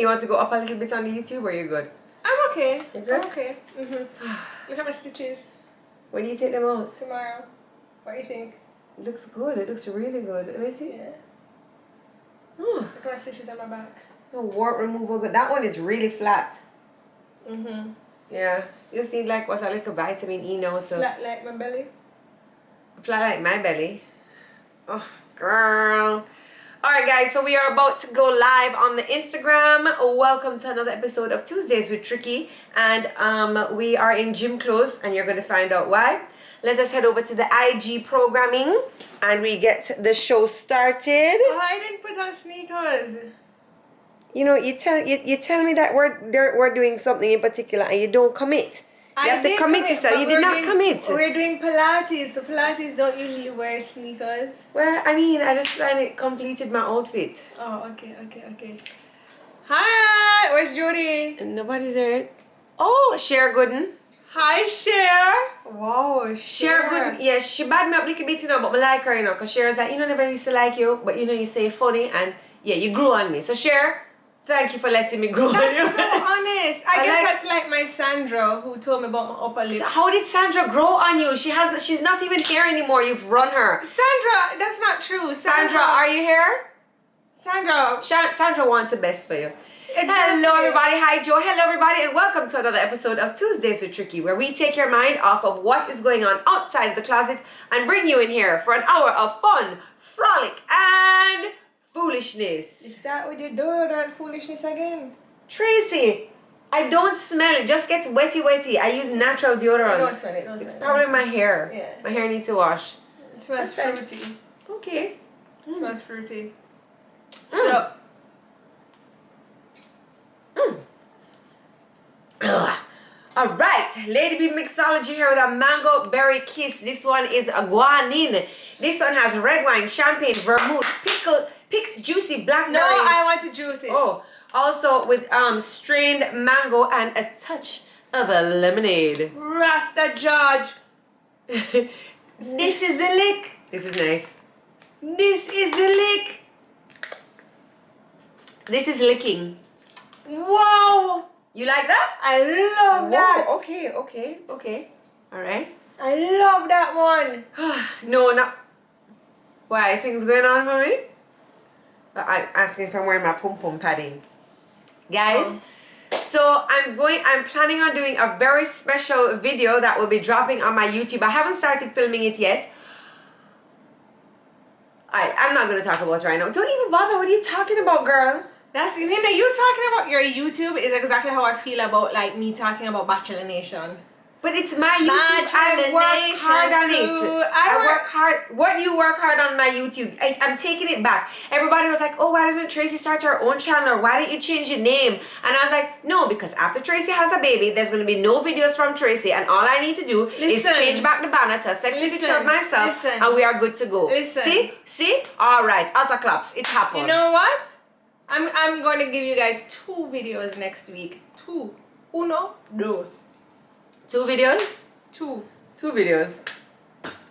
You want to go up a little bit on the YouTube or you're good? I'm okay. You're good? I'm okay. Look at my stitches. When do you take them out? Tomorrow. What do you think? It looks good. It looks really good. Let me see. Yeah. Oh, Look at my stitches on my back. no wart removal. Good. That one is really flat. Yeah. You just need like like a vitamin E now. So Flat like my belly. flat like my belly. Oh, girl. Alright guys, so we are about to go live on the Instagram. Welcome to another episode of Tuesdays with Tricky. And we are in gym clothes and you're going to find out why. Let us head over to the IG programming and we get the show started. Oh, I didn't put on sneakers. You know, you tell me that we're doing something in particular and you don't commit. You have to commit yourself. You did not commit. We're doing Pilates, so Pilates don't usually wear sneakers. Well, I mean, I just completed my outfit. Oh, okay. Hi, where's Jodi? And nobody's there. Oh, Cher Gooden. Hi, Cher. Wow, Cher Gooden. Yeah, she bad me up a little bit, you know, but I like her, you know, because Cher's like, never used to like you, but you say funny and yeah, you grew on me. So Cher, thank you for letting me grow on you. That's so honest. I guess that's like my Sandra who told me about my upper lip. So how did Sandra grow on you? She's not even here anymore. You've run her. Sandra, that's not true. Sandra, are you here? Sandra wants the best for you. Exactly. Hello everybody, hi Joe, hello everybody and welcome to another episode of Tuesdays with Tricky where we take your mind off of what is going on outside of the closet and bring you in here for an hour of fun, frolic and foolishness. Is that what you do that foolishness again? Tracy, I don't smell it, just gets wetty. I use natural deodorant. Don't smell it, It's probably my hair. Yeah. My hair needs to wash. It smells fruity. Okay. It smells fruity. So all right, Lady B Mixology here with a mango berry kiss. This one is a guanine. This one has red wine, champagne, vermouth, picked juicy blackberries. no, I want to juice it. Oh, also with strained mango and a touch of a lemonade. Rasta George. This is the lick. This is nice. This is the lick. This is licking. Wow. You like that? I love that. Okay. All right. I love that one. No, not. Why? Things going on for me? I'm asking if I'm wearing my pom-pom padding. Guys, so I'm planning on doing a very special video that will be dropping on my YouTube. I haven't started filming it yet. I'm not going to talk about it right now. Don't even bother. What are you talking about, girl? That's you talking about your YouTube is exactly how I feel about like me talking about Bachelor Nation. But it's my YouTube. I work hard on it. I work hard. What you work hard on my YouTube? I'm taking it back. Everybody was like, oh, why doesn't Tracy start her own channel? Or why didn't you change your name? And I was like, no, because after Tracy has a baby, there's going to be no videos from Tracy. And all I need to do is change back the banner to a sexy picture of myself. And we are good to go. See? All right. Utter claps. It happened. You know what? I'm going to give you guys 2 videos next week. 2. Uno, dos. 2 videos? 2. 2 videos.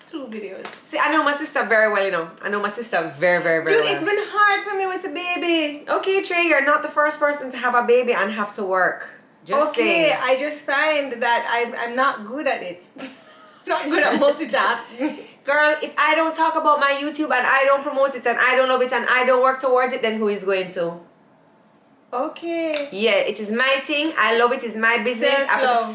2 videos. See, I know my sister very well, you know. I know my sister very well. Dude, it's been hard for me with a baby. Okay, Trey, you're not the first person to have a baby and have to work. Just okay, saying. I just find that I'm not good at it. Not good at multitasking. Girl, if I don't talk about my YouTube and I don't promote it and I don't love it and I don't work towards it, then who is going to? Okay. Yeah, it is my thing. I love it. It's my business.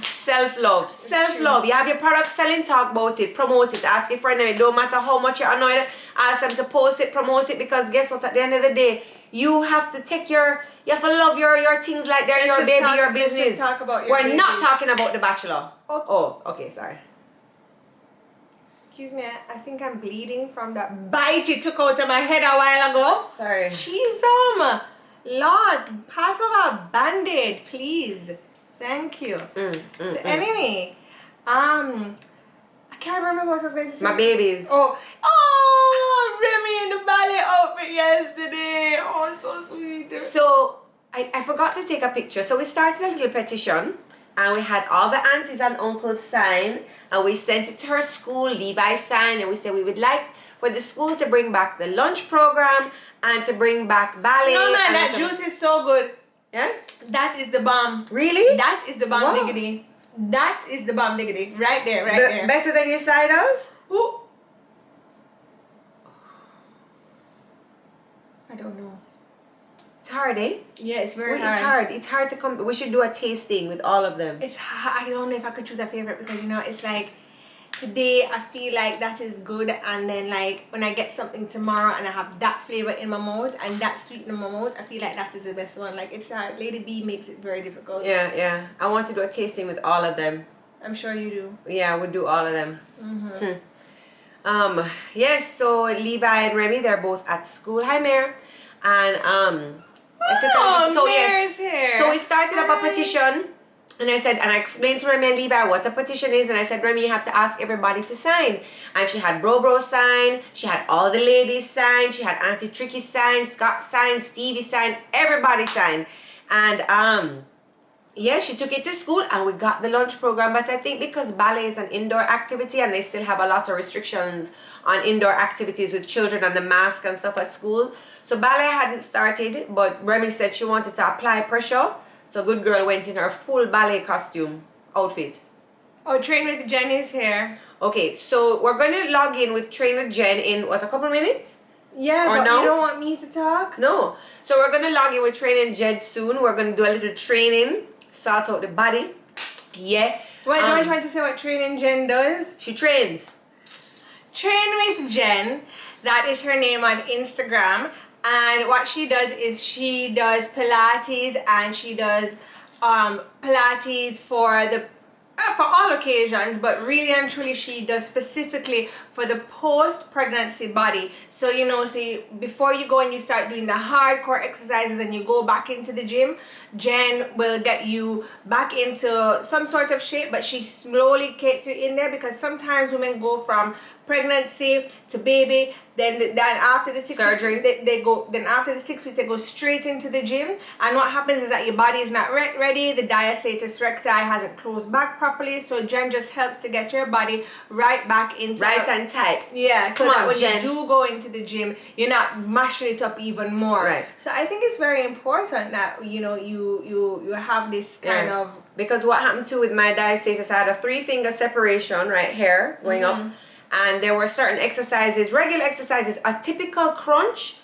Self-love. Self-love. You have your product selling, talk about it, promote it, ask your friend. It don't matter how much you're annoyed, ask them to post it, promote it, because guess what? At the end of the day, you have to you have to love your things like they're your baby, your business. Let's just talk about your We're baby. not talking about The Bachelor. Okay. Oh, okay, sorry. Excuse me, I think I'm bleeding from that bite you took out of my head a while ago. Sorry. Jeez, Lord, pass over a band-aid, please. Thank you. Anyway, I can't remember what I was going to say. My babies. Oh, Remy in the ballet outfit yesterday. Oh, so sweet. So, I forgot to take a picture. So we started a little petition and we had all the aunties and uncles sign and we sent it to her school. Levi signed and we said we would like for the school to bring back the lunch program and to bring back ballet. No man, that juice is so good. Yeah? That is the bomb. Really? That is the bomb Wow. diggity. That is the bomb diggity. Right there, right there. Better than your siders? Ooh. I don't know. It's hard, eh? Yeah, it's very Wait, hard. It's hard. It's hard to come. We should do a tasting with all of them. It's hard. I don't know if I could choose a favorite because, you know, it's like today I feel like that is good, and then like when I get something tomorrow and I have that flavor in my mouth and that sweet in my mouth, I feel like that is the best one. Like it's hard. Lady B makes it very difficult. Yeah, yeah. I want to do a tasting with all of them. I'm sure you do. Yeah, we'll do all of them. Yes, so Levi and Remy, they're both at school. Hi, Mare. And Mare's here. So we started up a petition, and I explained to Remy and Levi what a petition is, and I said, Remy, you have to ask everybody to sign. And she had Bro sign, she had all the ladies sign, she had Auntie Tricky sign, Scott sign, Stevie sign, everybody sign. And yeah, she took it to school and we got the lunch program. But I think because ballet is an indoor activity and they still have a lot of restrictions on indoor activities with children and the mask and stuff at school, so ballet hadn't started, but Remy said she wanted to apply pressure. So good girl went in her full ballet costume outfit. Oh, Train with Jen is here. Okay, so we're going to log in with Trainer Jen in, what, a couple minutes? Yeah, Or but no? you don't want me to talk? No. So we're going to log in with Trainer Jen soon. We're going to do a little training, sort out the body. Yeah. Wait, don't you want to say what Training Jen does? She trains. Train with Jen, that is her name on Instagram, and what she does is she does Pilates, and she does Pilates for the for all occasions, but really and truly she does specifically for the post-pregnancy body. So you know, before you go and you start doing the hardcore exercises and you go back into the gym, Jen will get you back into some sort of shape, but she slowly gets you in there, because sometimes women go from pregnancy to baby, then after the 6 surgery weeks, then after the 6 weeks they go straight into the gym, and what happens is that your body is not ready, the diasatis recti hasn't closed back properly, so Jen just helps to get your body right back into right and tight. Yeah, so Come that on, when Jen. you do go into the gym, you're not mashing it up even more. Right. So I think it's very important that you know you have this kind of, because what happened too with my diastasis, I had a 3-finger separation right here going up, and there were certain exercises, regular exercises, a typical crunch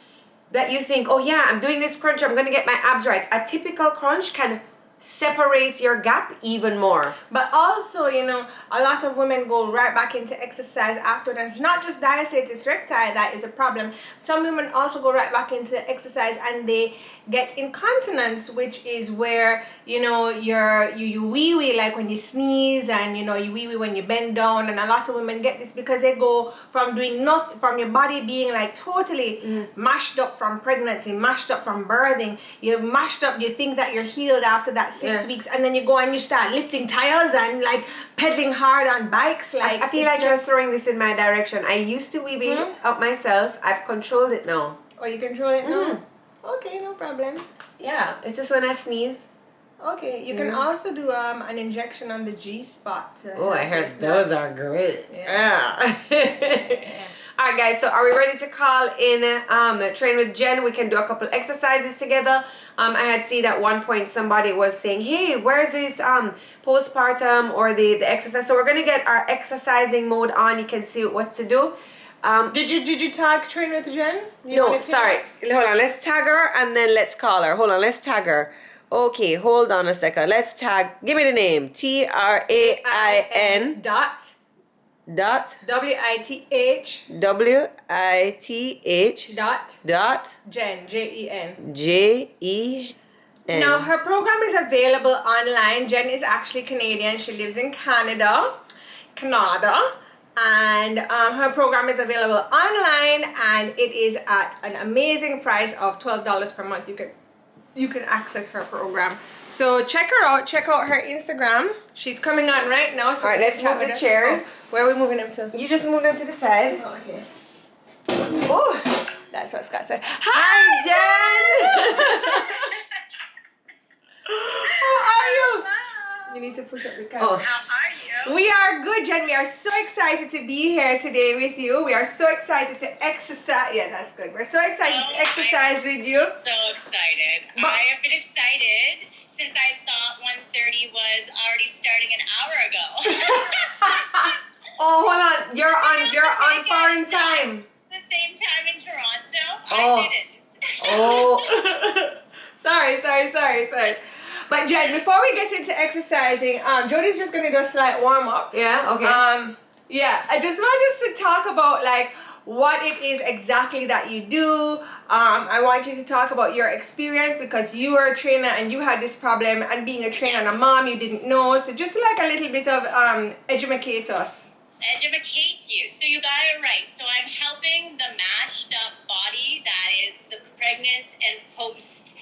that you think, oh yeah, I'm doing this crunch, I'm gonna get my abs right. A typical crunch can separate your gap even more. but also, you know, a lot of women go right back into exercise after, and it's not just diastasis recti that is a problem. Some women also go right back into exercise and they get incontinence, which is where, you know, you wee-wee like when you sneeze, and you know, you wee-wee when you bend down, and a lot of women get this because they go from doing nothing, from your body being like totally mashed up from pregnancy, mashed up from birthing, you're mashed up, you think that you're healed after that 6 weeks, and then you go and you start lifting tires and like pedaling hard on bikes. Like I feel like you're throwing this in my direction. I used to wee up myself. I've controlled it now. Oh, you control it now? Okay, no problem. Yeah, it's just when I sneeze. Okay, you can also do an injection on the G spot. Oh, I heard those are great. Yeah. All right, guys. So, are we ready to call in Train with Jen? We can do a couple exercises together. I had seen at one point somebody was saying, "Hey, where's this postpartum or the exercise?" So we're gonna get our exercising mode on. You can see what to do. Did you tag Train with Jen? No, sorry. Hold on. Let's tag her and then let's call her. Hold on. Let's tag her. Okay, hold on a second. Let's tag. Give me the name. TRAIN dot WITH dot Jen JEN. JEN. Now her program is available online. Jen is actually Canadian. She lives in Canada. And her program is available online, and it is at an amazing price of $12 per month. You can access her program. So check her out. Check out her Instagram. She's coming on right now. So all right, let's move the chairs. Oh, where are we moving them to? You just moved them to the side. Oh, okay. Oh, That's what Scott said. hi, Jen. How are you? You need to push up the camera. Oh. How are you? We are good, Jen. We are so excited to be here today with you. We are so excited to exercise. Yeah, that's good. We're so excited to exercise with you. So excited. But- I have been excited sorry. But Jen, before we get into exercising, Jodi's just gonna do a slight warm up. Yeah. Okay. I just want us to talk about like what it is exactly that you do. I want you to talk about your experience because you were a trainer and you had this problem, and being a trainer and a mom, you didn't know. So just like a little bit of educate us. Educate you. So you got it right. So I'm helping the mashed up body that is the pregnant and post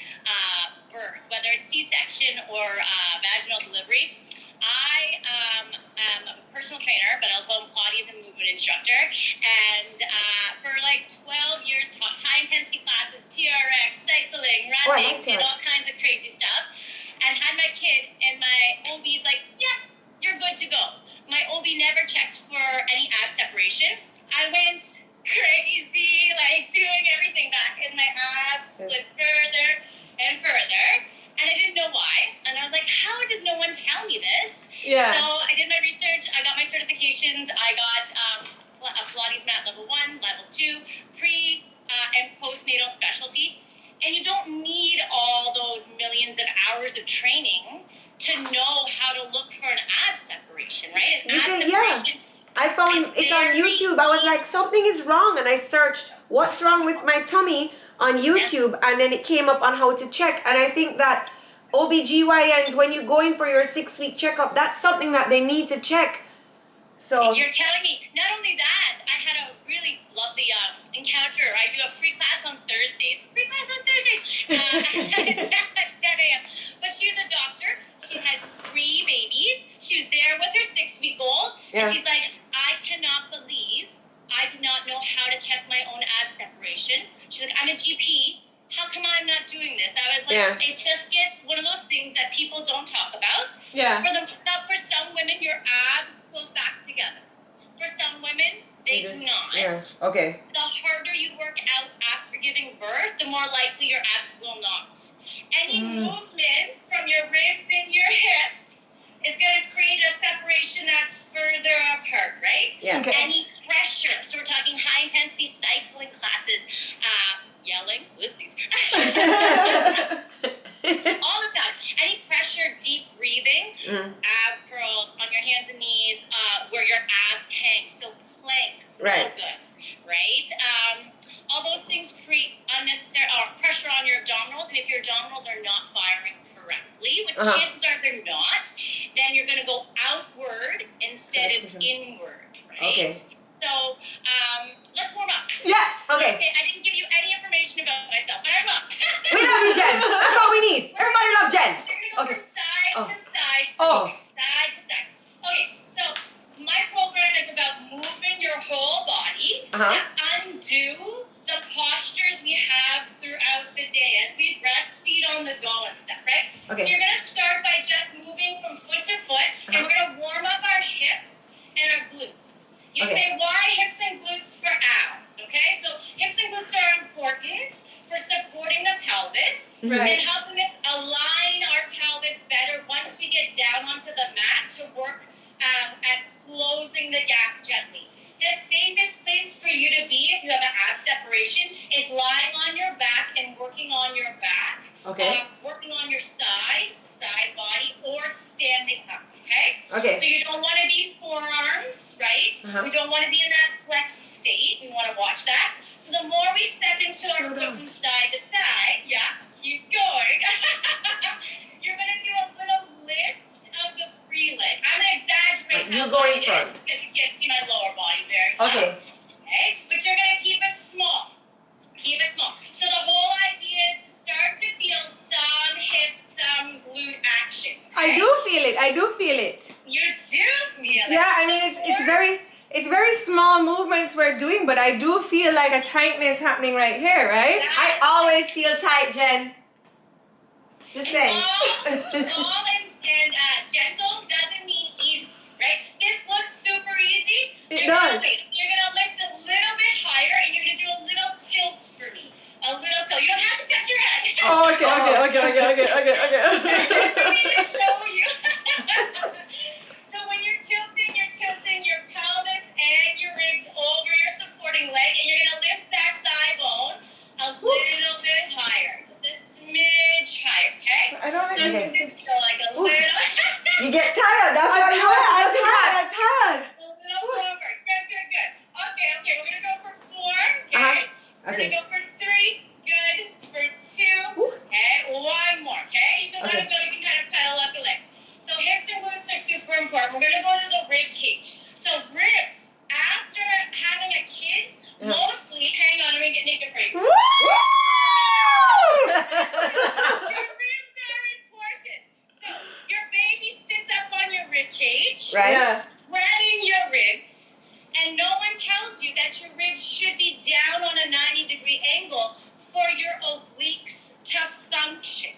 birth, whether it's C-section or vaginal delivery. I am a personal trainer, but also a Pilates and movement instructor. And for like 12 years, taught high-intensity classes, TRX, cycling, running, did all kinds of crazy stuff. And had my kid, and my OB's like, yeah, you're good to go. My OB never checked for any ab separation. I went crazy, like doing everything back, and my abs went further and further. And I didn't know why. And I was like, how does no one tell me this? Yeah. So I did my research. I got my certifications. I got a Pilates mat level 1, level 2, pre and postnatal specialty. And you don't need all those millions of hours of training to know how to look for an ab separation, right? I found it's on YouTube. I was like, something is wrong. And I searched, what's wrong with my tummy on YouTube? And then it came up on how to check. And I think that OBGYNs, when you're going for your 6-week checkup, that's something that they need to check. So you're telling me, not only that, I had a really lovely encounter. I do a free class on Thursdays. At 10 a.m. But she's a doctor. She had 3 babies. She was there with her 6-week-old. Yeah. And she's like, I cannot believe I did not know how to check my own ab separation. She's like, I'm a GP. How come I'm not doing this? I was like, It just gets one of those things that people don't talk about. Yeah. For some women, your abs close back together. For some women, they do not. Yeah. Okay. The harder you work out after giving birth, the more likely your abs will not. Any movement from your ribs and your hips is going to create a separation that's further apart, right? Yeah. Okay. Any pressure, so we're talking high-intensity cycling classes, yelling, whoopsies, all the time. Any pressure, deep breathing, ab curls on your hands and knees, where your abs hang, so planks, Right. real good, right? All those things create unnecessary pressure on your abdominals, and if your abdominals are not firing correctly, which chances are they're not, then you're going to go outward instead of inward, right? Okay. So, let's warm up. Yes. Okay. I didn't give you any information about myself, but I will. We love you, Jen. That's all we need. Everybody love Jen. You're going to go from side to side. Oh. Side to side. Okay, so my program is about moving your whole body to undo the postures we have throughout the day as we breastfeed on the go and stuff, right? Okay. So you're going to start by just moving from foot to foot, and we're going to warm up our hips and our glutes. You say, why hips and glutes for abs, okay? So hips and glutes are important for supporting the pelvis and helping us align our pelvis better once we get down onto the mat to work at closing the gap gently. The safest place for you to be if you have an ab separation is lying on your back and working on your back. Working on your side body, or standing up, okay? So you don't want to be forearms, right? We don't want to be in that flex state. We want to watch that. So the more we step into our foot from side to side, keep going. You're going to do a little lift of the free leg. I'm going to exaggerate You going front. because you can't see my lower body very well. Okay? But you're going to keep it small. Keep it small. So the whole idea is to start to feel some hip, some glute action. I do feel it. You do feel it. Yeah, I mean it's very small movements we're doing, but I do feel like a tightness happening right here, right? I always feel tight, Jen. Just saying. Small and gentle doesn't mean easy, right? This looks super easy. It does. You're gonna lift a little bit higher, and you're gonna do a little tilt for me. A little tilt. You don't have to touch your head. Oh, okay. Just for me to show you. So when you're tilting your pelvis and your ribs over your supporting leg, and you're gonna lift that thigh bone a little bit higher, just a smidge higher. get tired. That's why you want to I'm go to that. tired. A little forward. Good. Okay, we're gonna go for 4. Okay. Uh-huh. We're Okay. gonna go for 3. Good. For 2. Woo. Okay. 1 more. Okay. You can let Okay. it go. You can kind of pedal up the legs. So hips and glutes are super important. We're gonna go to the rib cage. So ribs after having a kid, mostly. Hang on, let me get naked for you. Woo! Your ribs are important. So your baby sits up on your rib cage, Right? Yeah. spreading your ribs, and no one tells you that your ribs should be down on a 90-degree angle for your obliques to function,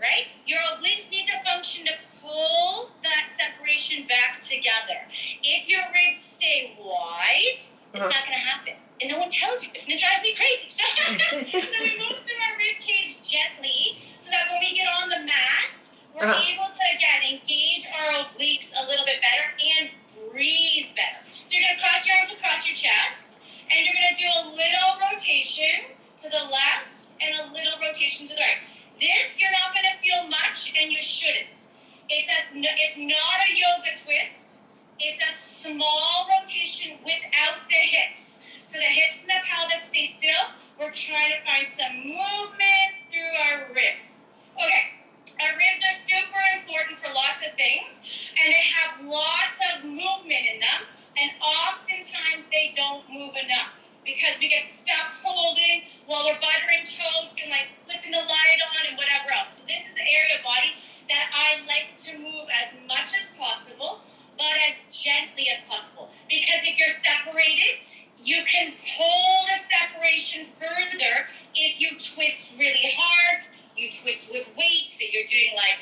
right? Your obliques need to function to pull that separation back together. If your ribs stay wide, it's not going to happen. And no one tells you this, and it drives me crazy. So, so we move through our rib cage gently so that when we get on the mat, we're able to, again, engage our obliques a little bit better and breathe better. So you're going to cross your arms across your chest, and you're going to do a little rotation to the left and a little rotation to the right. This, you're not going to feel much, and you shouldn't. It's not a yoga twist. It's a small rotation without the hips. So the hips and the pelvis stay still. We're trying to find some movement through our ribs. Okay, our ribs are super important for lots of things, and they have lots of movement in them, and oftentimes they don't move enough because we get stuck holding while we're buttering toast and like flipping the light on and whatever else. So this is the area of body that I like to move as much as possible, but as gently as possible. Because if you're separated, you can pull the separation further if you twist really hard, you twist with weight, so you're doing like,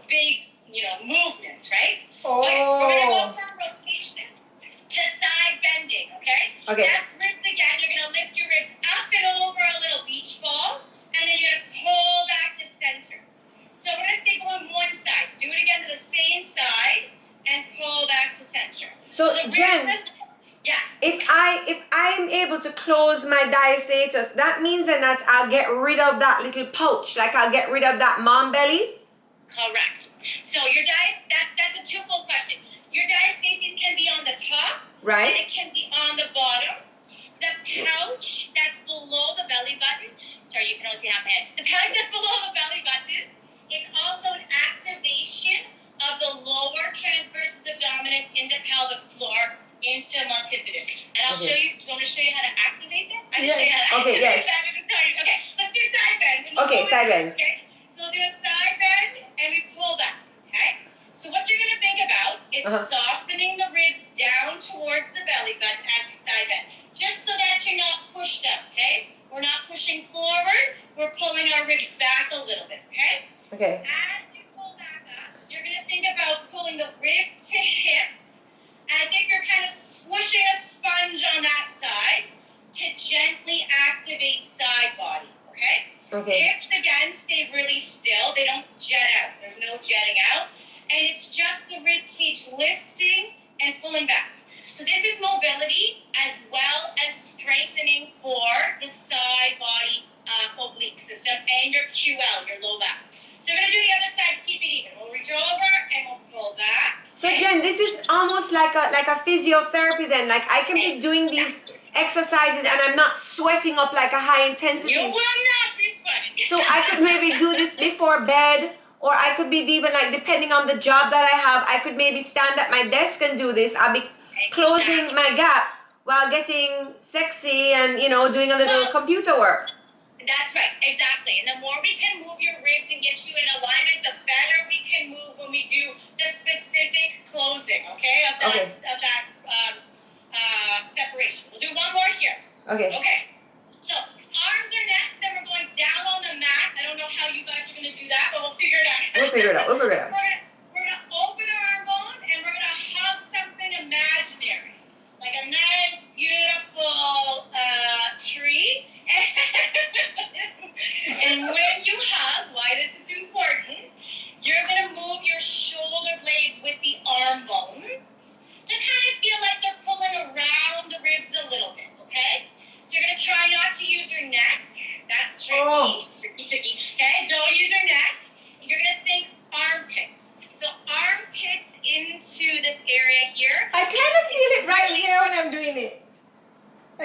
big, movements, right? Oh. Okay, we're gonna go for a rotation to side bending, okay? Okay. That's ribs again. You're gonna lift your ribs up and over a little beach ball, and then you're gonna pull back to center. So we're gonna stay going one side. Do it again to the same side and pull back to center. So, the Jen, if I'm able to close my diasatis, that means then that I'll get rid of that little pouch, like I'll get rid of that mom belly. Correct. So your that's a twofold question. Your diastasis can be on the top, Right. and it can be on the bottom. The pouch that's below the belly button. Sorry, you can only see half my head. The pouch that's below the belly button is also an activation of the lower transversus abdominis into pelvic floor into multifidus. And I'll show you. Do you want me to show you how to activate that? I can show you how to Okay, activate yes. that. Okay, let's do side bends. And Okay, pull side it. bends. Okay, so we'll do a side bend and we pull back. Okay. So what you're gonna think about is softening the ribs down towards the belly button as you side bend, just so that you're not pushed up. Okay. We're not pushing forward. We're pulling our ribs back a little bit. Okay. Okay. As you pull back up, you're gonna think about pulling the rib to hip, as if you're kind of swooshing a sponge on that side to gently activate side body, okay? Okay. Hips, again, stay really still. They don't jet out. There's no jetting out. And it's just the rib cage lifting and pulling back. So this is mobility as well as strengthening for the side body oblique system and your QL, your low back. So we're going to do the other side, keep it even. We'll reach over and we'll pull back. So Jen, this is almost like a physiotherapy then. Like I can be doing these exercises and I'm not sweating up like a high intensity. You will not be sweating. So I could maybe do this before bed, or I could be even like, depending on the job that I have, I could maybe stand at my desk and do this. I'll be closing my gap while getting sexy and, doing a little computer work. That's right, exactly. And the more we can move your ribs and get you in alignment, the better we can move when we do the specific closing, okay, of that separation. We'll do one more here. Okay. Okay. So arms are next, then we're going down on the mat. I don't know how you guys are going to do that, but we'll figure it out. We'll figure it out. We're gonna open our arm bones and we're gonna hug something imaginary, like a nice, beautiful tree. And when you hug, why this is important, you're gonna move your shoulder blades with the arm bones to kind of feel like they're pulling around the ribs a little bit. Okay. So you're gonna try not to use your neck. That's tricky. Tricky. Okay. Don't use your neck. You're gonna think armpits.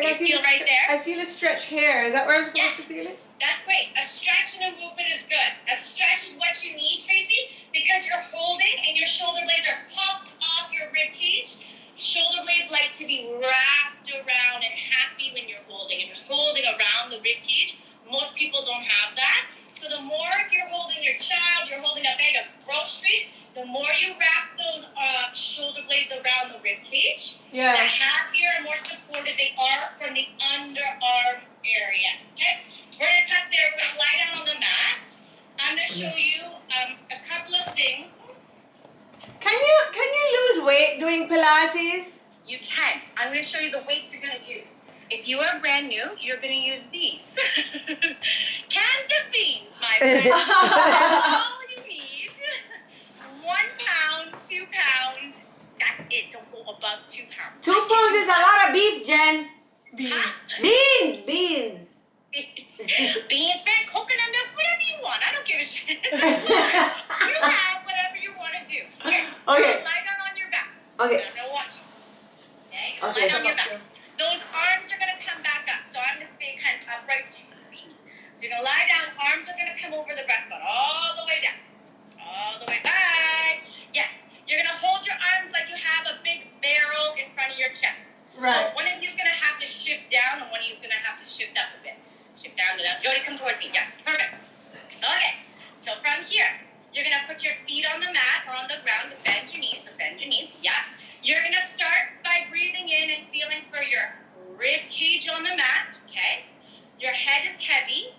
Then you feel right there? I feel a stretch here. Is that where I'm supposed to feel it? That's great. A stretch and a movement is good. A stretch is what you need, Tracy, because you're holding and your shoulder blades are popped off your rib cage. Shoulder blades like to be wrapped around and happy when you're holding. If you're holding around the rib cage, most people don't have that. So the more if you're holding your child, you're holding a bag of groceries, the more you wrap those shoulder blades around the rib cage, the happier and more supported they are from the underarm area. Okay? We're going to cut there. We're going to lie down on the mat. I'm going to show you a couple of things. Can you lose weight doing Pilates? You can. I'm going to show you the weights you're going to use. If you are brand new, you're going to use these. Cans of beans, my friend. All you need. 1 pound, 2 pound. That's it. Don't go above 2 pounds. 2 pounds is a lot of beef, Jen. Beans. Huh? Beans. Beans, man, coconut milk, whatever you want. I don't give a shit. You have whatever you want to do. Here, Okay. lie down on your back. Okay. I'm going to watch you. Okay? Okay. Lie down on your back. Those arms are going to come back up. So I'm going to stay kind of upright so you can see me. So you're going to lie down. Arms are going to come over the breastbone all the way down. All the way back. Yes. You're going to hold your arms like you have a big barrel in front of your chest. Right. So one of you is going to have to shift down and one of you is going to have to shift up a bit. Shift down to down. Jodi, come towards me. Yeah, perfect. Okay, so from here, you're going to put your feet on the mat or on the ground to bend your knees. So bend your knees. Yeah. You're going to start by breathing in and feeling for your rib cage on the mat. Okay. Your head is heavy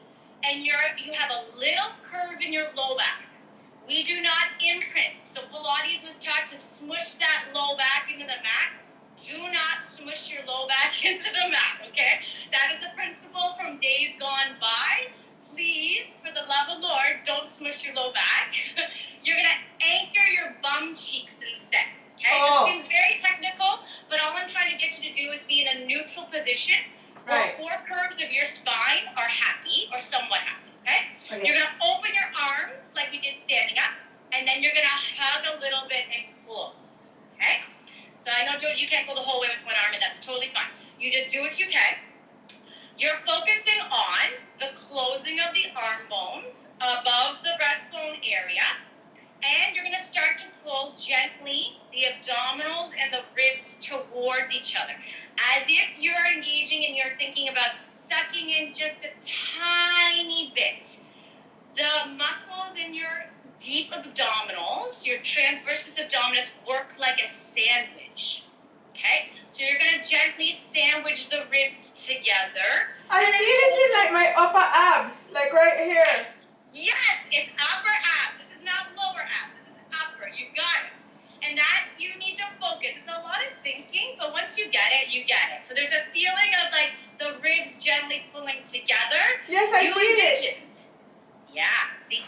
and you have a little curve in your low back. We do not imprint. So Pilates was taught to smush that low back into the mat. Do not smush your low back into the mat, okay? That is a principle from days gone by. Please, for the love of Lord, don't smush your low back. You're going to anchor your bum cheeks instead, okay? Oh. This seems very technical, but all I'm trying to get you to do is be in a neutral position where 4 curves of your spine are happy or somewhat happy, okay? You're going to open your arms like we did standing up, and then you're going to hug a little bit and close, okay? So I know, Jodi, you can't go the whole way with one arm, and that's totally fine. You just do what you can. You're focusing on the closing of the arm bones above the breastbone area, and you're going to start to pull gently the abdominals and the ribs towards each other, as if you're engaging and you're thinking about sucking in just a tiny bit. The muscles in your deep abdominals, your transversus abdominis, work like a sandwich. Okay? So you're going to gently sandwich the ribs together. I feel it in like my upper abs, like right here. Yes, it's upper abs. This is not lower abs. This is upper. You got it. And that you need to focus. It's a lot of thinking, but once you get it, you get it. So there's a feeling of like the ribs gently pulling together. Yes, I feel it. Yeah, the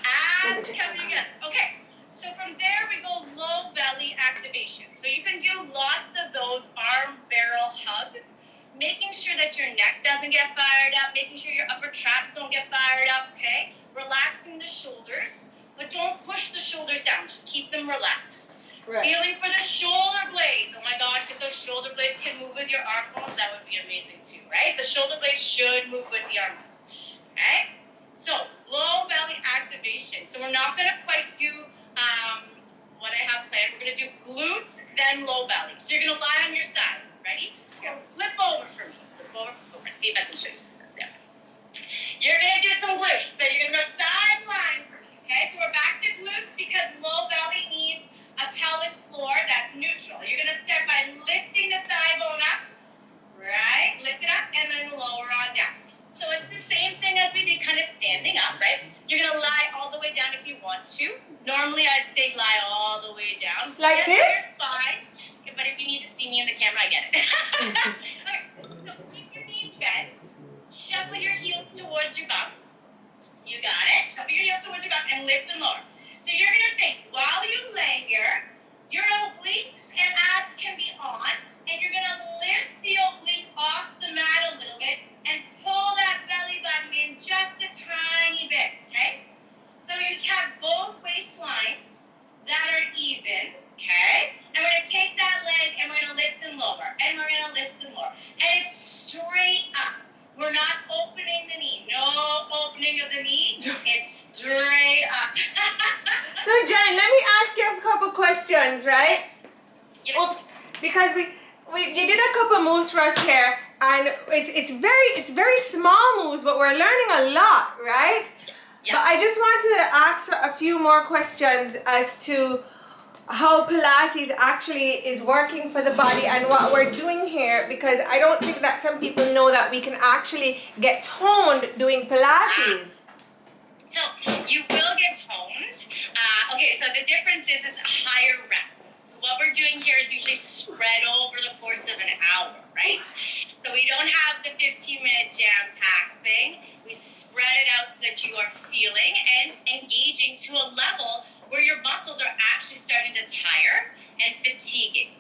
abs coming against. Okay, so from there we go low belly activation. So you can do lots of those arm barrel hugs, making sure that your neck doesn't get fired up, making sure your upper traps don't get fired up, okay? Relaxing the shoulders, but don't push the shoulders down. Just keep them relaxed. Right. Feeling for the shoulder blades. Oh my gosh, if those shoulder blades can move with your arm bones, that would be amazing too, right? The shoulder blades should move with the arm bones, okay? So, low belly activation. So we're not going to quite do what I have planned. We're going to do glutes, then low belly. So you're going to lie on your side. Ready? Here, flip over for me. Flip over. See if I can show you something. Yeah. You're going to do some glutes. So you're going to go sideline for me. Okay? So we're back to glutes because low belly needs a pelvic floor that's neutral. You're going to start by lifting the thigh bone up. Right? Lift it up and then lower on down. So it's the same thing as we did kind of standing up, right? You're going to lie all the way down if you want to. Normally, I'd say lie all the way down. Like Just this? Your spine. But if you need to see me in the camera, I get it. Okay, so keep your knees bent. Shuffle your heels towards your bum. You got it. Shuffle your heels towards your bum and lift and lower. So you're going to think, while you lay here, your obliques and abs can be on, and you're going to lift the oblique off the mat a little bit and pull that belly button in just a tiny bit, okay? So you have both waistlines that are even, okay? And we're going to take that leg and we're going to lift and lower, and we're going to lift and lower. And it's straight So Jen, let me ask you a couple questions, right? Yes. Oops, because you did a couple moves for us here, and it's very small moves, but we're learning a lot, right? Yeah. But I just want to ask a few more questions as to how Pilates actually is working for the body and what we're doing here, because I don't think that some people know that we can actually get toned doing Pilates. So you will get toned. Okay, so the difference is it's a higher rep. So what we're doing here is usually spread over the course of an hour, right? So we don't have the 15-minute jam-packed thing. We spread it out so that you are feeling and engaging to a level where your muscles are actually starting to tire and fatiguing.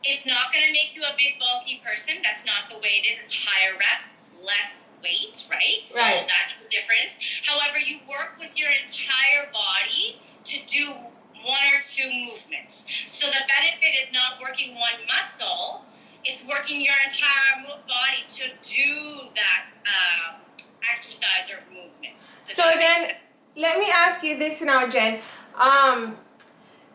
It's not going to make you a big bulky person. That's not the way it is. It's higher rep, less weight, right? So Right. that's the difference. However, you work with your entire body to do one or two movements. So the benefit is not working one muscle, it's working your entire body to do that exercise or movement. Does So that make then, sense? let me ask you this now, Jen.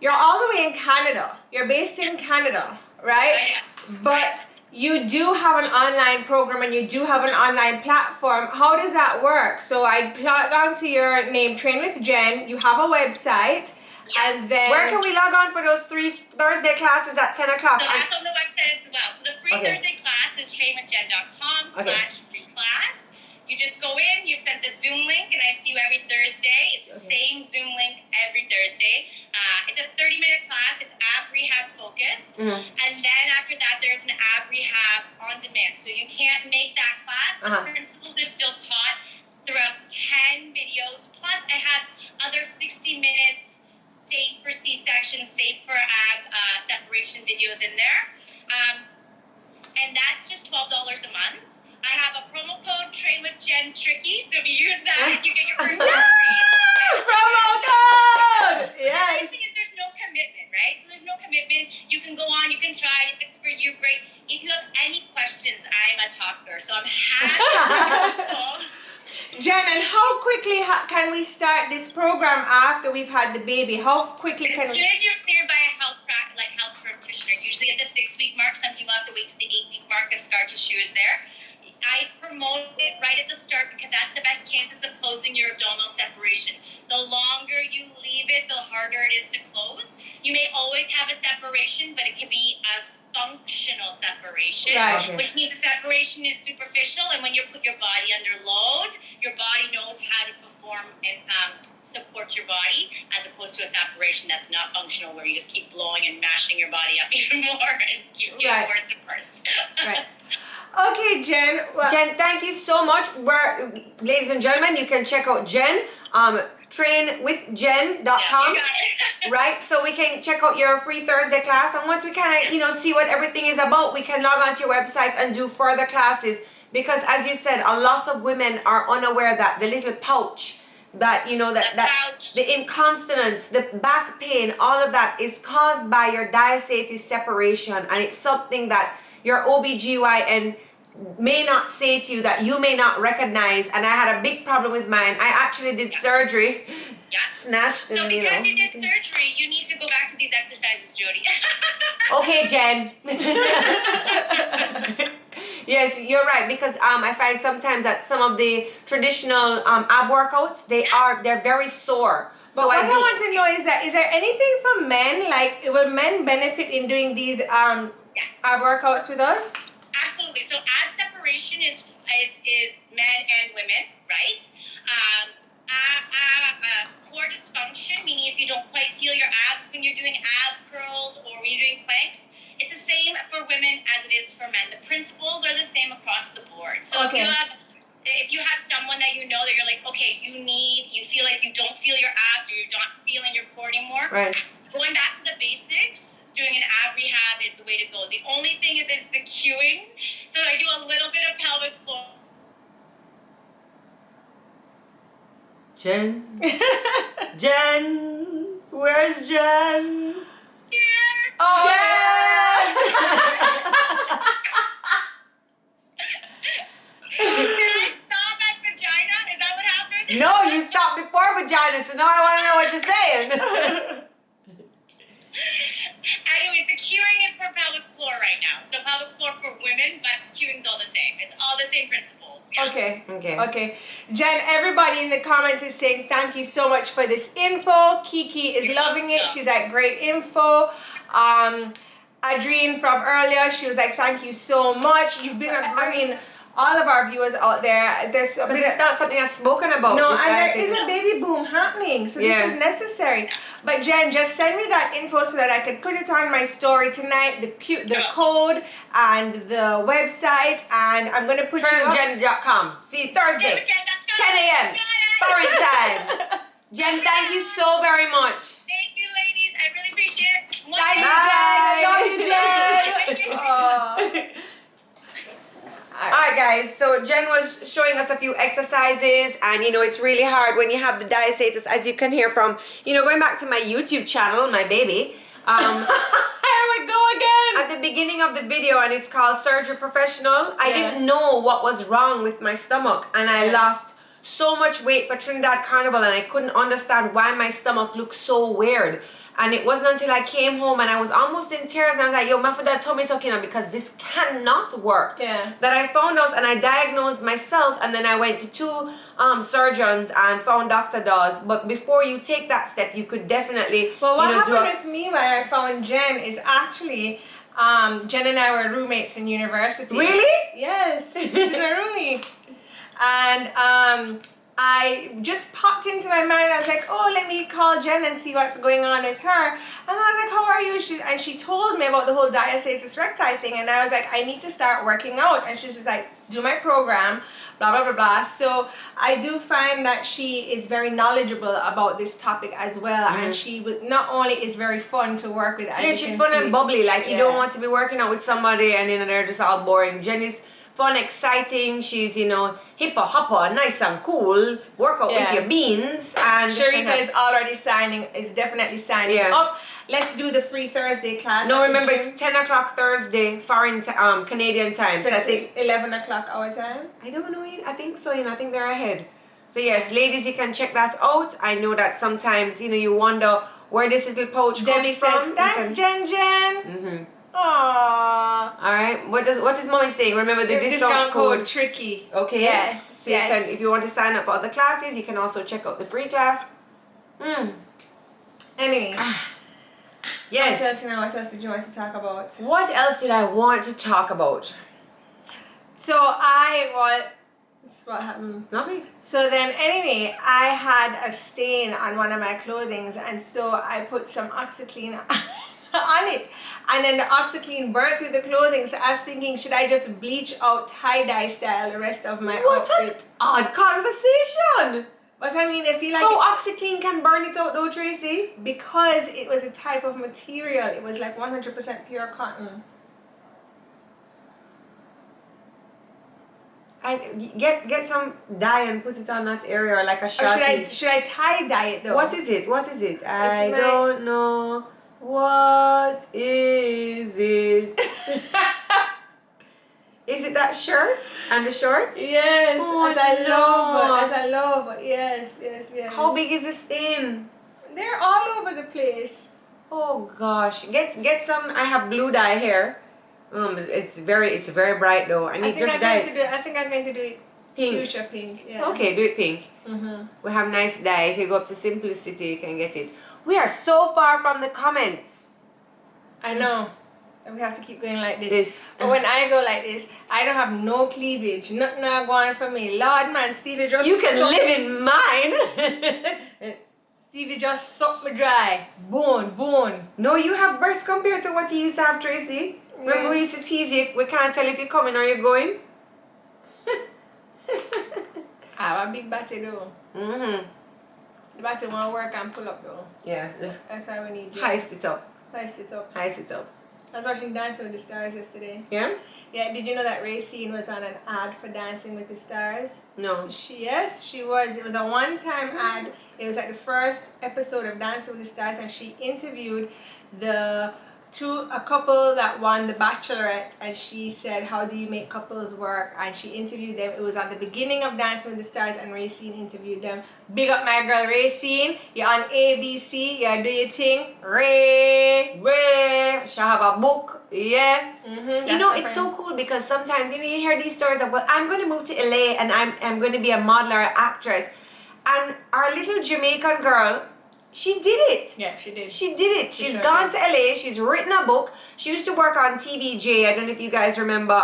You're all the way in Canada. You're based in Canada, right? I am. But you do have an online program and you do have an online platform. How does that work? So I log on to your name, Train with Jen. You have a website, and then Where can we log on for those 3 Thursday classes at 10 o'clock? So that's on the website as well. So the free Okay. Thursday class is trainwithjen.com/free class. You just go in, you send the Zoom link, and I see you every Thursday. It's the same Zoom link every Thursday. It's a 30-minute class. It's ab rehab focused. And then after that, there's an ab rehab on demand. So you can't make that class. The principles are still taught throughout 10 videos. Plus, I have other 60-minute safe for C-section, safe for ab separation videos in there. And that's just $12 a month. I have a promo code, Train with Jen Tricky, so if you use that, you get your first month free. promo code. The Yes. nice thing is there's no commitment, right? So there's no commitment. You can go on, you can try it. If it's for you, great. If you have any questions, I'm a talker, so I'm happy to Jen, and how quickly can we start this program after we've had the baby? How quickly can As soon as you're cleared by a health practitioner, usually at the 6-week mark, some people have to wait to the 8-week mark if scar tissue is there. I promote it right at the start because that's the best chances of closing your abdominal separation. The longer you leave it, the harder it is to close. You may always have a separation, but it could be a functional separation, Right. Okay. which means the separation is superficial, and when you put your body under load, your body knows how to perform and support your body, as opposed to a separation that's not functional, where you just keep blowing and mashing your body up even more and keeps getting worse and worse. Right. Okay, Jen. Well, Jen, thank you so much. Ladies and gentlemen, you can check out Jen, trainwithjen.com. Yeah, you got it. Right, so we can check out your free Thursday class, and once we kind of see what everything is about, we can log onto your website and do further classes, because as you said, a lot of women are unaware that the little pouch, that pouch. the incontinence, the back pain, all of that is caused by your diasatis separation, and it's something that your OBGYN may not say to you, that you may not recognize. And I had a big problem with mine. I actually did surgery. Yeah. Snatched. So because you did surgery, you need to go back to these exercises, Jodi. Okay, Jen. Yes, you're right, because I find sometimes that some of the traditional ab workouts, they're very sore. but So what I want to know is there anything for men? Like, will men benefit in doing these ab workouts with us? Absolutely. So ab separation is men and women, right? Core dysfunction, meaning if you don't quite feel your abs when you're doing ab curls or when you're doing planks, it's the same for women as it is for men. The principles are the same across the board. So Okay. if you have someone that you know that you're like, okay, you feel like you don't feel your abs or you're not feeling your core anymore, Right. going back to the basics, doing an ab rehab is the way to go. The only thing is the cueing. So I do a little bit of pelvic floor. Jen. Jen. Where's Jen? Here. Oh, Yeah. Did I stop at vagina? Is that what happened? No, you stopped before vagina, so now I want to know what you're saying. Anyways, the cueing is for pelvic floor right now. So pelvic floor for women, but cueing's all the same. It's all the same principles. Yeah. Okay. Jen, everybody in the comments is saying thank you so much for this info. Kiki is loving it. She's like, great info. Adrienne from earlier, she was like, thank you so much. You've been, all of our viewers out there, there's because it's not something I've spoken about. No, and there is a baby boom happening, so this is necessary. But Jen, just send me that info so that I can put it on my story tonight, the code and the website, and I'm gonna put TwosDay.com. See you Thursday, 10 a.m. foreign time. Jen, thank you so very much. Thank you, ladies. I really appreciate it. Thank you, Jen. Love you, Jen. Alright guys, so Jen was showing us a few exercises, and you know it's really hard when you have the diasatis, as you can hear from, you know, going back to my YouTube channel, my baby. Here we go again. At the beginning of the video, and it's called Surgery Professional, I didn't know what was wrong with my stomach, and I lost so much weight for Trinidad Carnival, and I couldn't understand why my stomach looked so weird. And it wasn't until I came home and I was almost in tears, and I was like, yo, my dad told me talking on because this cannot work. That I found out, and I diagnosed myself, and then I went to 2 surgeons and found Dr. Dawes. But before you take that step, you could definitely, well, what happened with me when I found Jen is actually Jen and I were roommates in university. Really? Yes, she's a roomie. And I just popped into my mind. I was like, oh, let me call Jen and see what's going on with her. And I was like, how are you? She told me about the whole diasatis recti thing. And I was like, I need to start working out. And she's just like, do my program, blah, blah, blah, blah. So I do find that she is very knowledgeable about this topic as well. And she not only is very fun to work with. Yeah, she's fun and bubbly. Like, you don't want to be working out with somebody and, you know, they're just all boring. Jen is fun, exciting. She's, you know, hipper hopper, nice and cool. Work out with your beans. And Sharika is already definitely signing up. Let's do the free Thursday class. No, remember it's 10 o'clock Thursday, foreign Canadian time. So I think 11 o'clock our time. I don't know. I think so. You know, I think they're ahead. So yes, ladies, you can check that out. I know that sometimes, you know, you wonder where this little pouch comes from. Thanks, Jen. Aww. Alright. What is mommy saying? Remember the discount code tricky. Okay. Yes. So you can, if you want to sign up for other classes, you can also check out the free class. Anyway. Yes. What else did you want to talk about? What else did I want to talk about? So what happened? Nothing. So then anyway, I had a stain on one of my clothing, and so I put some OxyClean on it, and then the OxyClean burnt through the clothing. So I was thinking, should I just bleach out tie-dye style the rest of my outfit? What an odd conversation. But I mean, I feel like how OxyClean can burn it out though, Tracy? Because it was a type of material. It was like 100% pure cotton. And get some dye and put it on that area, or like a Sharpie. Or should I tie-dye it though? What is it? I don't know. What is it? Is it that shirt and the shorts? Yes, oh, as I love. Yes. How big is the stain? They're all over the place. Oh gosh, get some. I have blue dye here. It's very bright though. I think I'm going to do it pink. Fuchsia pink. Yeah. Okay, do it pink. We have nice dye. If you go up to Simplicity, you can get it. We are so far from the comments. I know. And we have to keep going like this. But when I go like this, I don't have no cleavage. Nothing not going for me. Lord man, Stevie just you can live in mine. Stevie just sucked me dry. Bone. No, you have breasts compared to what you used to have, Tracy. Remember we used to tease you. We can't tell if you're coming or you're going. I have a big body though. The body won't work and pull up though. Yeah. That's why we need you. Heist it up. I was watching Dancing with the Stars yesterday. Yeah? Yeah, did you know that Racine was on an ad for Dancing with the Stars? No. Yes, she was. It was a one-time ad. It was like the first episode of Dancing with the Stars, and she interviewed the to a couple that won the Bachelorette, and she said, how do you make couples work? And she interviewed them. It was at the beginning of Dancing with the Stars, and Racine interviewed them. Big up my girl Racine. You're on ABC. You do your thing. Ray, she have a book. Yeah. Mm-hmm, You know, it's so cool because sometimes, you know, you hear these stories of, well, I'm going to move to LA and I'm going to be a model or an actress. And our little Jamaican girl, she did it. Yeah, she did. She did it. She's gone to LA. She's written a book. She used to work on TVJ. I don't know if you guys remember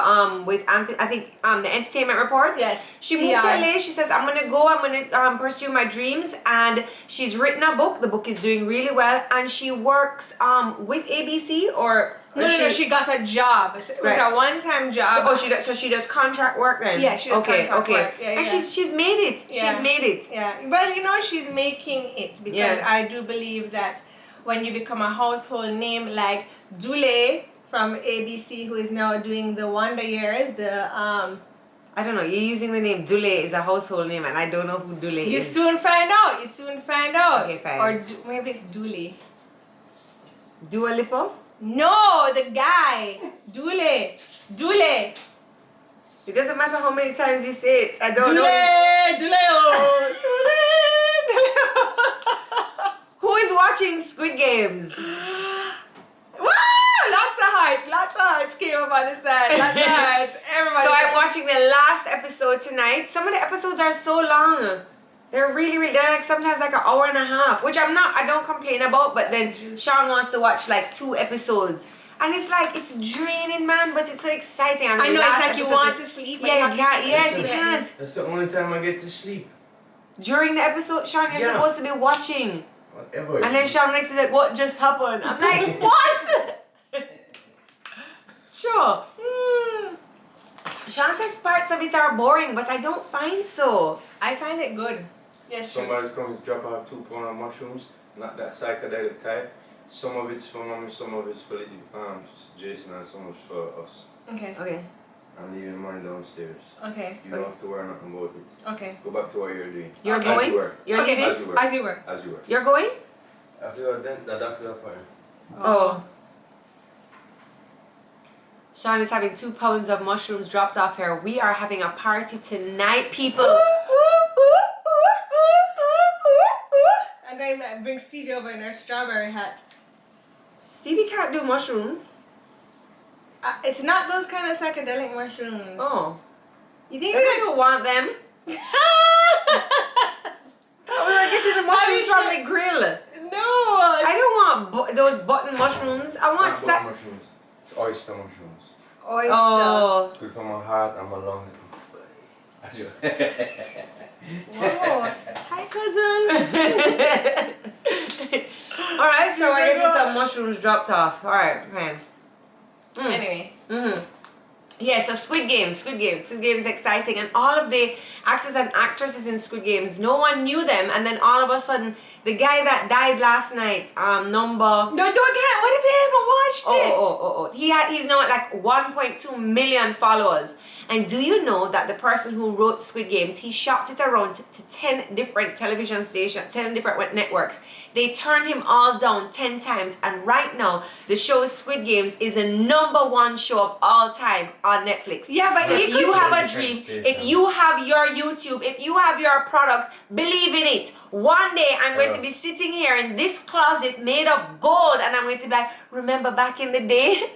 with I think the Entertainment Report. Yes. She moved to LA. She says, I'm gonna go. I'm gonna pursue my dreams. And she's written a book. The book is doing really well. And she works with ABC or. No, she got a job. It was a one-time job. So she does contract work then? Yeah, she does contract work. Yeah, and she's made it. Yeah. She's made it. Yeah. Well, you know, she's making it because I do believe that when you become a household name like Dule from ABC, who is now doing the Wonder Years, I don't know, you're using the name Dule is a household name and I don't know who Dule is. You soon find out. Okay, fine. Or maybe it's Dule. Dua Lipa? No, the guy. Dule. It doesn't matter how many times you say it. I don't know. Who is watching Squid Games? Woo! Lots of hearts came up on the side. Lots of hearts. Everybody. So I'm watching the last episode tonight. Some of the episodes are so long. They're really, they're like sometimes like an hour and a half, which I don't complain about, but then Sean wants to watch like 2 episodes. And it's like, it's draining, man, but it's so exciting. I know, it's like you want to sleep. Yeah, you can't. Yes, you can't. That's the only time I get to sleep. During the episode, Sean, you're supposed to be watching. Whatever. And then Sean next is like, what just happened? I'm like, what? Sure. Sean says parts of it are boring, but I don't find so. I find it good. Yes, Somebody's coming to drop off 2 pounds of mushrooms, not that psychedelic type. Some of it's for mommy, some of it's for Jason, and some of it's for us. Okay. I'm leaving money downstairs. Okay. You don't have to worry nothing about it. Okay. Go back to what you're doing. You're As going? you were. You're okay. leaving? As you were. As you were. As you were. You're going? After the doctor's appointment. Oh. Sean is having 2 pounds of mushrooms dropped off here. We are having a party tonight, people. I'm going to bring Stevie over in her strawberry hat. Stevie can't do mushrooms. It's not those kind of psychedelic mushrooms. Oh. You think I don't want them. We were getting the mushrooms from the grill. No. I don't want those button mushrooms. I want Not button mushrooms. It's oyster mushrooms. Oyster. Oh. It's good for my heart and my lungs. Whoa. Hi, cousin. Alright, so we're getting some mushrooms dropped off. Alright, fine. Anyway. Yeah, so Squid Games is exciting, and all of the actors and actresses in Squid Games, no one knew them, and then all of a sudden, the guy that died last night, No, don't get it. What if they haven't watched it? He's now at like 1.2 million followers. And do you know that the person who wrote Squid Games, he shopped it around to 10 different television stations, 10 different networks. They turned him all down 10 times, and right now, the show Squid Games is a #1 show of all time on Netflix. Yeah, but so if you have a dream, if you have your YouTube, if you have your product, believe in it. One day I'm going to be sitting here in this closet made of gold, and I'm going to be like, remember back in the day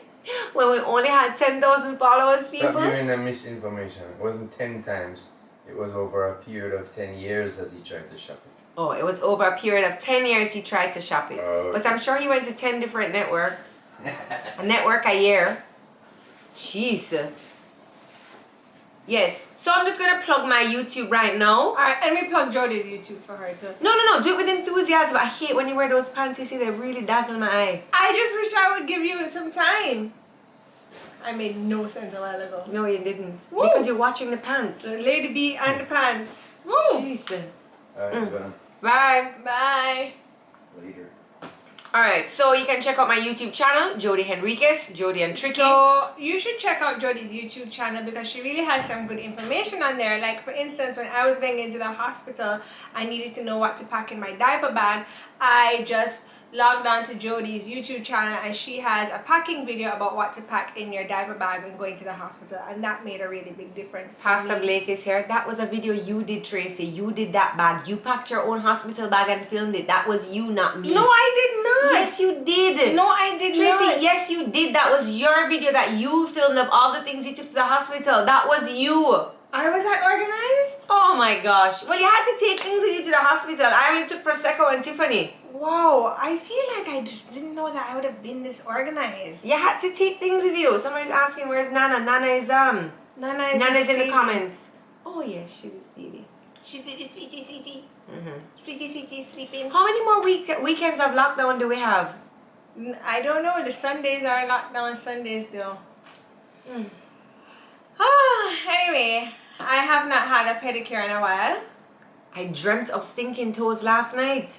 when we only had 10,000 followers, people? Stop giving them misinformation. It wasn't 10 times. It was over a period of 10 years that he tried to shop it. Oh, it was over a period of 10 years he tried to shop it. Oh. But I'm sure he went to 10 different networks. A network a year. Jeez. Yes. So I'm just going to plug my YouTube right now. Alright, and we plug Jodi's YouTube for her too. No. Do it with enthusiasm. I hate when you wear those pants. You see, they really dazzle my eye. I just wish I would give you some time. I made no sense a while ago. No, you didn't. Woo. Because you're watching the pants. The Lady B and the pants. Woo! Jeez. Alright, Bye. Bye. later. Alright, so you can check out my YouTube channel, Jodi Henriquez, Jodi and Tricky. So you should check out Jodi's YouTube channel because she really has some good information on there. Like for instance, when I was going into the hospital, I needed to know what to pack in my diaper bag. I just logged on to Jodi's YouTube channel, and she has a packing video about what to pack in your diaper bag when going to the hospital, and that made a really big difference for Pastor me. Blake is here. That was a video you did, Tracy. You did that bag. You packed your own hospital bag and filmed it. That was you, not me. No, I did not. Yes, you did. No, I did Tracy, not. yes, you did. That was your video that you filmed of all the things you took to the hospital. That was you. I was that organized? Oh my gosh. Well, you had to take things with you to the hospital. I only took Prosecco and Tiffany. Wow, I feel like I just didn't know that I would have been this organized. You had to take things with you. Somebody's asking where's Nana. Nana's Nana's in the comments. Oh yes, she's with Stevie. She's sweetie. Mm-hmm. Sweetie, sleeping. How many more weekends of lockdown do we have? I don't know. The Sundays are lockdown Sundays though. Mm. Anyway, I have not had a pedicure in a while. I dreamt of stinking toes last night.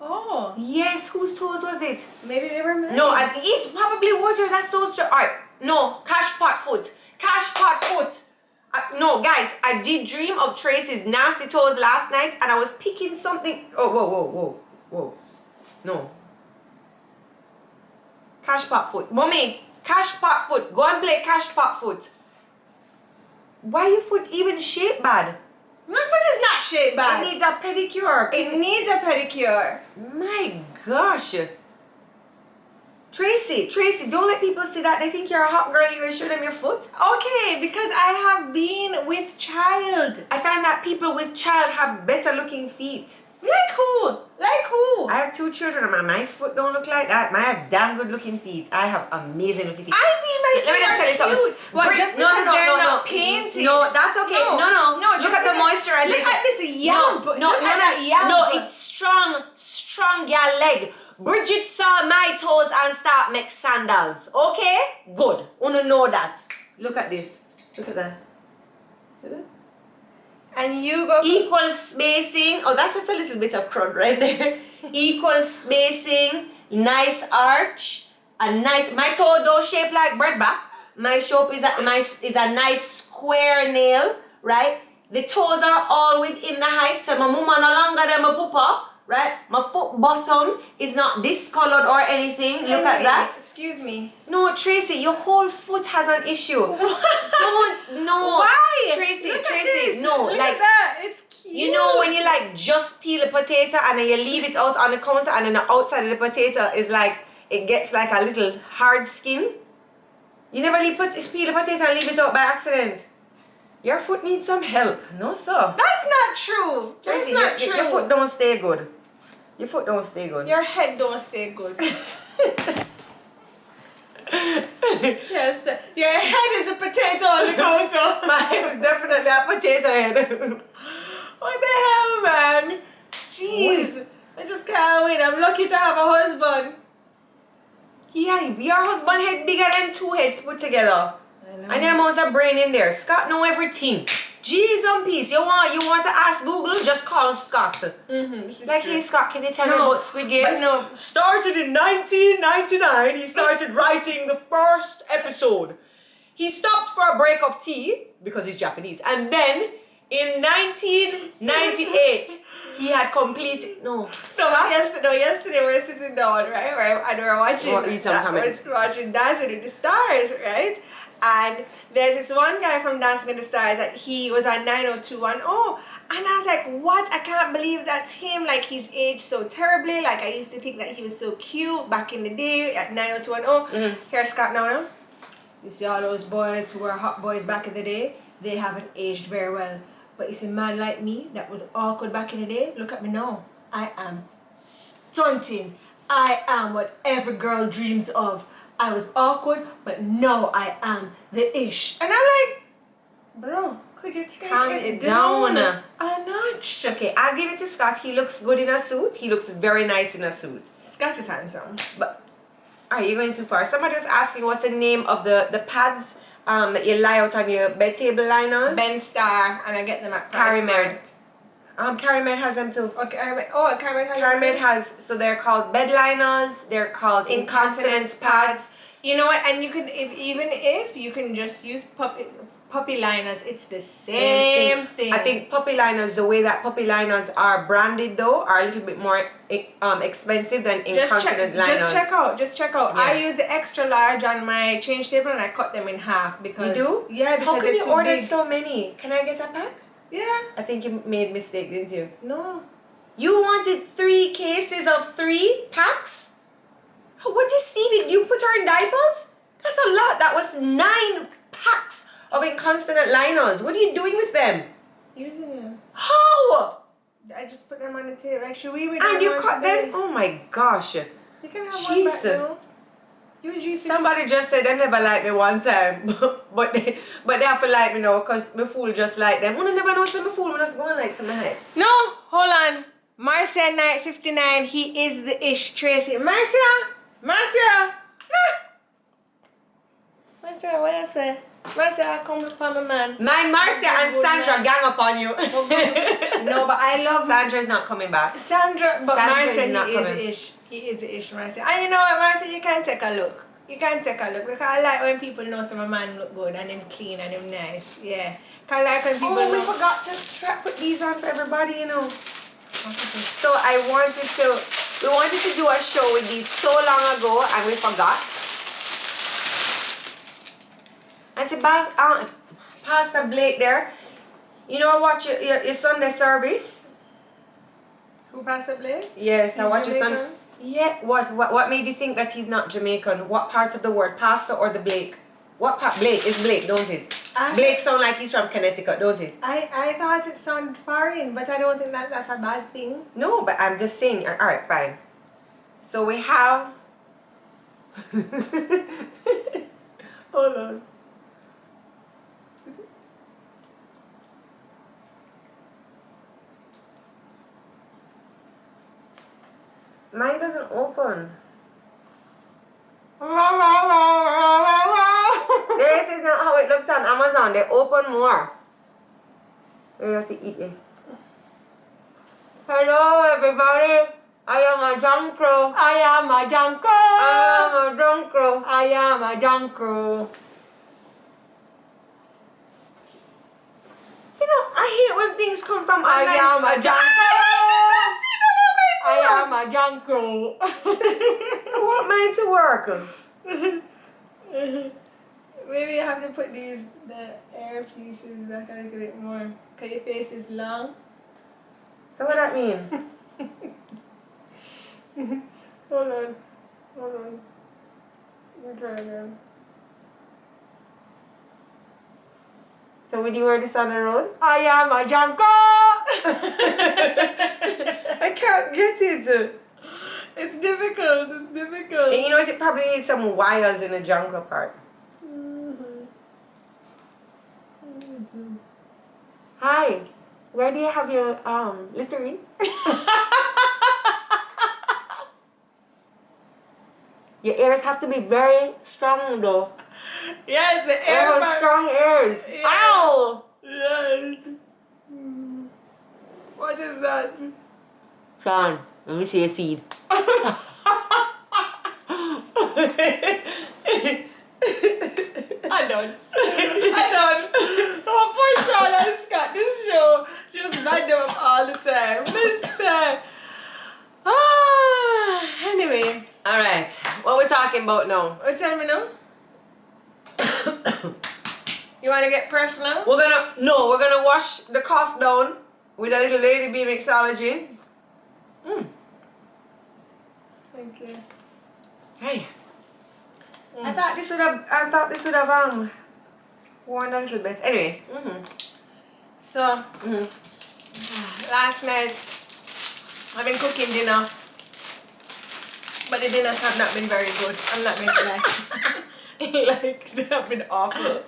Oh, Yes, whose toes was it? maybe they were mine. No, it probably was yours. That's so strange. Alright, no, cash pot foot. Cash pot foot. No, guys, I did dream of Tracy's nasty toes last night, and I was picking something. Oh, whoa. No. Cash pot foot. Mommy, cash pot foot. Go and play cash pot foot. Why your foot even shaped bad? My foot is not shaped bad. It needs a pedicure. It needs a pedicure. My gosh. Tracy, don't let people see that. They think you're a hot girl and you will show them your foot. Okay, because I have been with child. I find that people with child have better looking feet. Like who? I have 2 children and my foot don't look like that. I have damn good looking feet. I have amazing looking feet. I mean, my Let me just tell you feet are something. cute. Well, just because they're not painted. No, that's okay. No. No, Look just at the because- moisturization. Look at this yamp. Look at that yamp. No, it's strong gal leg. Bridget saw my toes and start make sandals. Okay? Good. Wanna know that. Look at this. Look at that. See that? And you go. Equal spacing. Oh, that's just a little bit of crud right there. Equal spacing. Nice arch. My toe don't shape like bread back. My shape is a nice square nail, right? The toes are all within the height. So my mama no longer than my papa, right? My foot bottom is not discolored or anything. Look at that. Excuse me. No, Tracy, your whole foot has an issue. No. Why? Tracy, Look at this. no. Look Like, at that. It's cute. you know when you like just peel a potato and then you leave it out on the counter and then the outside of the potato is like, it gets like a little hard skin? You never peel a potato and leave it out by accident. Your foot needs some help. No, sir. That's not true. That's Tracy, not true. your foot don't stay good. Your foot don't stay good. Your head don't stay good. Yes, your head is a potato on the counter. My head is definitely a potato head. What the hell, man? Jeez. I just can't wait. I'm lucky to have a husband. Yeah, your husband head bigger than 2 heads put together. And the amount of brain in there. Scott know everything. Jeez on peace. You want to ask Google? Just call Scott. Like, hey Scott, can you tell me about Squid Game? But no. Started in 1999. He started writing the first episode. He stopped for a break of tea because he's Japanese. And then in 1998, he had completed. Yesterday we were sitting down, right? And we were watching. Read some comments. Watching Dancing with the Stars, right? And there's this one guy from Dancing with the Stars that he was on 90210. And I was like, what? I can't believe that's him. Like, he's aged so terribly. Like, I used to think that he was so cute back in the day at 90210. Here's Scott now. You see all those boys who were hot boys back in the day? They haven't aged very well. But you see, a man like me that was awkward back in the day, look at me now. I am stunting. I am what every girl dreams of. I was awkward, but now I am the ish. And I'm like, bro, could you take Calm it down. a notch? Okay, I'll give it to Scott. He looks good in a suit. He looks very nice in a suit. Scott is handsome. But are you going too far? Somebody was asking what's the name of the pads that you lie out on your bed table liners. Ben Star, and I get them at Carimed. Carimed has them too. Okay, Carimed has Carimed has, so they're called bed liners. They're called incontinence pads. You know what? And you can, if you can just use puppy liners, it's the same thing. I think puppy liners, the way that puppy liners are branded though, are a little bit more expensive than incontinent liners. Just check out. Yeah. I use the extra large on my change table and I cut them in half because you do? Yeah, because how come you ordered big. so many? Can I get a pack? Yeah. I think you made a mistake, didn't you? No. You wanted 3 cases of 3 packs? What is Stevie? You put her in diapers? That's a lot. That was 9 packs of incontinent liners. What are you doing with them? Using them. How? I just put them on the table. Like, should we? And you cut them? Oh my gosh. You can have one back now. Somebody just said they never liked me one time, but they have to like me now because my fool just like them. I never know some fool when I was going like some height. No, hold on. Marcia Knight 59, he is the ish. Tracy. Marcia! Marcia, what you say? Marcia, come upon my man. Marcia and Sandra gang upon you. No, but I love Sandra's not coming back. Sandra, but Sandra's Marcia, not he is coming. the ish. He is the ish, Marcia. And you know what, Marcia, you can take a look. You can take a look because I like when people know some man look good and him clean and him nice. Yeah. Cause I like when people we know. forgot to put these on for everybody, you know. So we wanted to do a show with these so long ago and we forgot. I said, Pastor Blake there, you know I watch your Sunday service? Who Pastor Blake? Yes, I watch your Jamaican? Sunday. Yeah, what made you think that he's not Jamaican? What part of the word? Pastor or the Blake? What part? Blake is Blake, don't it? Blake sound like he's from Connecticut, don't it? I thought it sounded foreign, but I don't think that's a bad thing. No, but I'm just saying. All right, fine. So we have. Hold on. Mine doesn't open. This is not how it looked on Amazon. They open more. We have to eat it. Hello, everybody. I am a junko. I am a junko. I am a junko. I am a junko. You know, I hate when things come from online. I am a junko. That's it. I am a junko. I want mine to work. Maybe I have to put the air pieces back a little bit more. Cause your face is long. So what that mean? Hold on. Let me try again. So when you wear this on the road? I am a junko. I can't get it. It's difficult. And you know what? It probably needs some wires in the jungle part. Hi. Where do you have your Listerine? Your ears have to be very strong though. Yes, the They air. have strong ears. Yeah. Ow! Yes. What is that? Sean, let me see a seed. I'm done. Oh, poor Sean and Scott. This show just back them up all the time. Listen. Anyway. Alright, what we talking about now? What tell me now? You want to get personal? We're gonna wash the cough down with a little Lady B Mixology. Thank you. Hey. I thought this would have worn a little bit. Anyway. So, last night I've been cooking dinner, but the dinners have not been very good. I'm not going to lie. Like, they have been awful.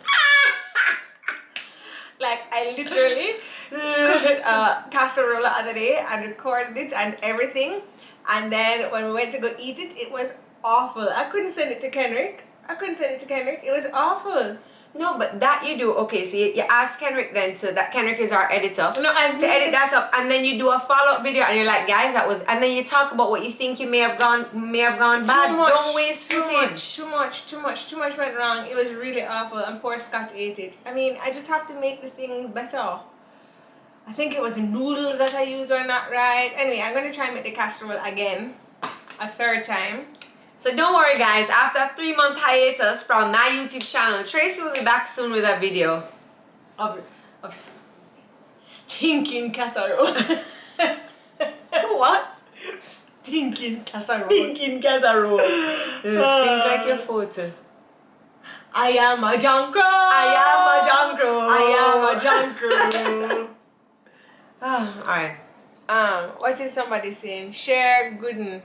Like, I literally cooked a casserole the other day and recorded it and everything. And then when we went to go eat it, it was awful. I couldn't send it to Kendrick. It was awful. No, but that you do. Okay, so you ask Kenrick then to that. Kenrick is our editor. No, to edit that up, and then you do a follow-up video, and you're like, guys, that was, and then you talk about what you think you may have gone bad. Don't waste footage. Too much went wrong. It was really awful, and poor Scott ate it. I mean, I just have to make the things better. I think it was the noodles that I used were not right. Anyway, I'm gonna try and make the casserole again, a third time. So don't worry, guys. After a 3-month hiatus from my YouTube channel, Tracy will be back soon with a video Of stinking casserole. What? Stinking casserole. Stinking casserole. Stink like your foot. I am a junk roll. I am a junk roll. I am a junk roll. Alright. What is somebody saying? Share Gooden.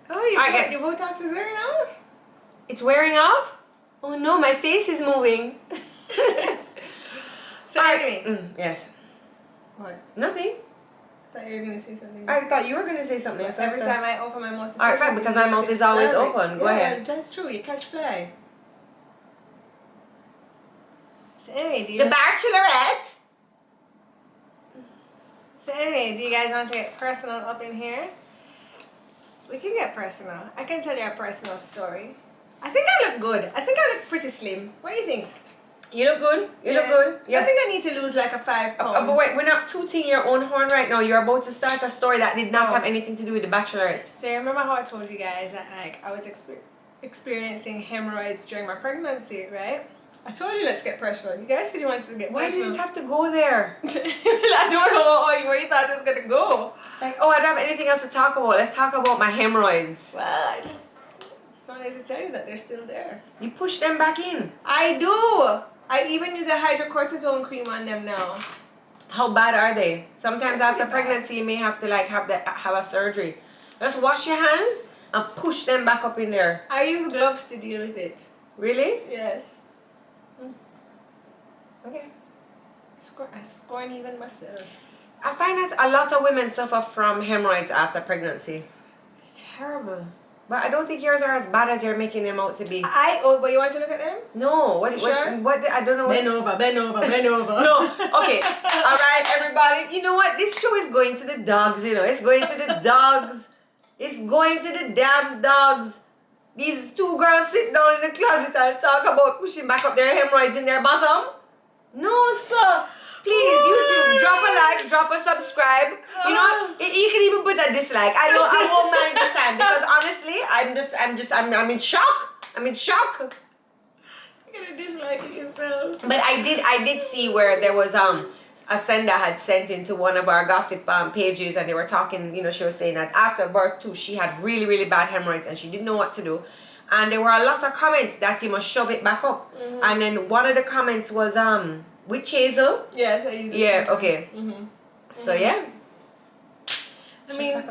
Oh, your Botox is wearing off? It's wearing off? Oh no, my face is moving. So anyway. Yes. What? Nothing. I thought you were going to say something. I thought you were going to say something. But every time I open my mouth. Alright, fine, because my mouth is always open. Go ahead. That's true. You catch fly. So anyway, The Bachelorette. So anyway, do you guys want to get personal up in here? We can get personal. I can tell you a personal story. I think I look good. I think I look pretty slim. What do you think? You look good. You look good. Yeah. I think I need to lose like a 5 pounds. But wait, we're not tooting your own horn right now. You're about to start a story that did not have anything to do with the Bachelorette. So you remember how I told you guys that like I was experiencing hemorrhoids during my pregnancy, right? I told you let's get personal. You guys said you wanted to get Why personal. did it have to go there? I don't know where you thought it was going to go. It's like, oh, I don't have anything else to talk about. Let's talk about my hemorrhoids. Well, I just wanted to tell you that they're still there. You push them back in. I do. I even use a hydrocortisone cream on them now. How bad are they? Sometimes after pregnancy, you may have to like have a surgery. Just wash your hands and push them back up in there. I use gloves to deal with it. Really? Yes. Okay. I scorn even myself. I find that a lot of women suffer from hemorrhoids after pregnancy. It's terrible. But I don't think yours are as bad as you're making them out to be. But you want to look at them? No. What? Sure? I don't know. Bend over. No. Okay. All right, everybody. You know what? This show is going to the dogs. You know, it's going to the dogs. It's going to the damn dogs. These 2 girls sit down in the closet and talk about pushing back up their hemorrhoids in their bottom. No, sir. Please, YouTube, drop a like, drop a subscribe. You know, you can even put a dislike. I won't mind this time because honestly, I'm in shock. I'm in shock. You're gonna dislike it yourself. But I did see where there was a sender had sent into one of our gossip pages, and they were talking. You know, she was saying that after birth too, she had really, really bad hemorrhoids and she didn't know what to do. And there were a lot of comments that you must shove it back up. Mm-hmm. And then one of the comments was witch hazel. Yes, I use it. Yeah, okay. Mm-hmm. So yeah. I mean,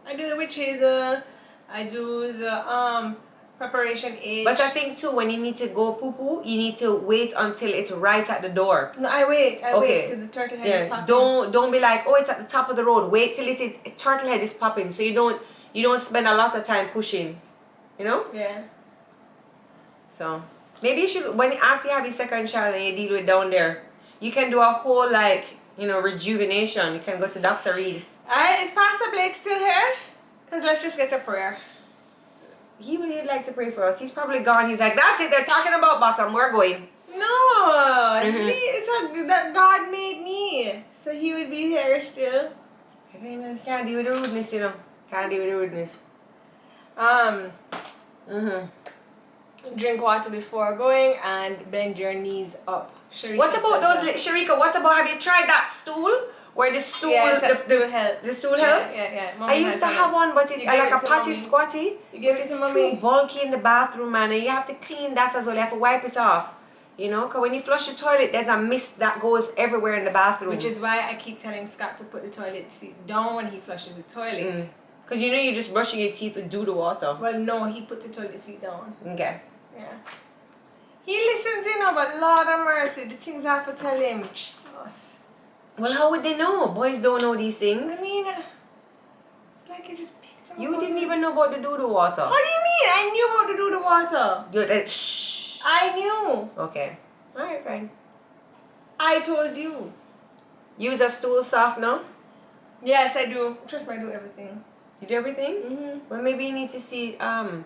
I do the witch hazel. I do the preparation age. But I think too, when you need to go poo poo, you need to wait until it's right at the door. No, I wait till the turtle head is popping. Don't be like, oh, it's at the top of the road. Wait till turtle head is popping, so you don't spend a lot of time pushing. You know? Yeah. So maybe you should, after you have your second child and you deal with down there, you can do a whole rejuvenation. You can go to Dr. Reed. Is Pastor Blake still here? Because let's just get a prayer. He would like to pray for us. He's probably gone. He's like, that's it. They're talking about bottom. We're going. No. It's that God made me. So he would be here still. Can't deal with the rudeness, you know. Can't deal with the rudeness. Drink water before going and bend your knees up. Sharika, what about those, Sharika? What about, have you tried that stool? Where the stool, the stool helps? Yeah. I used to have one, but it's like a potty squatty. You give but it to it's mommy. too bulky in the bathroom, man, and you have to clean that as well. You have to wipe it off. You know, because when you flush the toilet, there's a mist that goes everywhere in the bathroom. Which is why I keep telling Scott to put the toilet seat down when he flushes the toilet. Because you know you're just brushing your teeth with the water. Well, no, he put the toilet seat down. Okay. Yeah. He listens, you know, but Lord have mercy, the things I have to tell him. Jesus. Well, how would they know? Boys don't know these things. I mean, it's like you just picked You didn't even know about the doo-doo water. What do you mean? I knew about the doo-doo water. Shh. I knew. Okay. Alright, fine. I told you. Use a stool softener. Yes, I do. Trust me, I do everything. You do everything? Mm-hmm. Well, maybe you need to see, I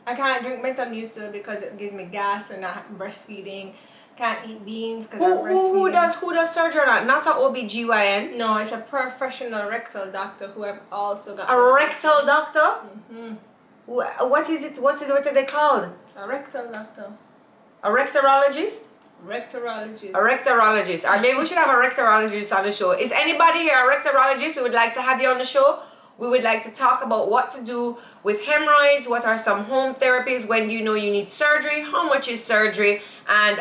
can't drink Metamucil because it gives me gas and I'm breastfeeding. Can't eat beans because I'm breastfeeding. Who does surgery on that? Not a OBGYN? No, it's a professional rectal doctor who have also got... A rectal doctor? Mm-hmm. What is it? What are they called? A rectal doctor. A rectorologist? Rectorologist. A rectorologist. Or maybe we should have a rectorologist on the show. Is anybody here a rectorologist? We would like to have you on the show. We would like to talk about what to do with hemorrhoids, what are some home therapies when you know you need surgery, how much is surgery, and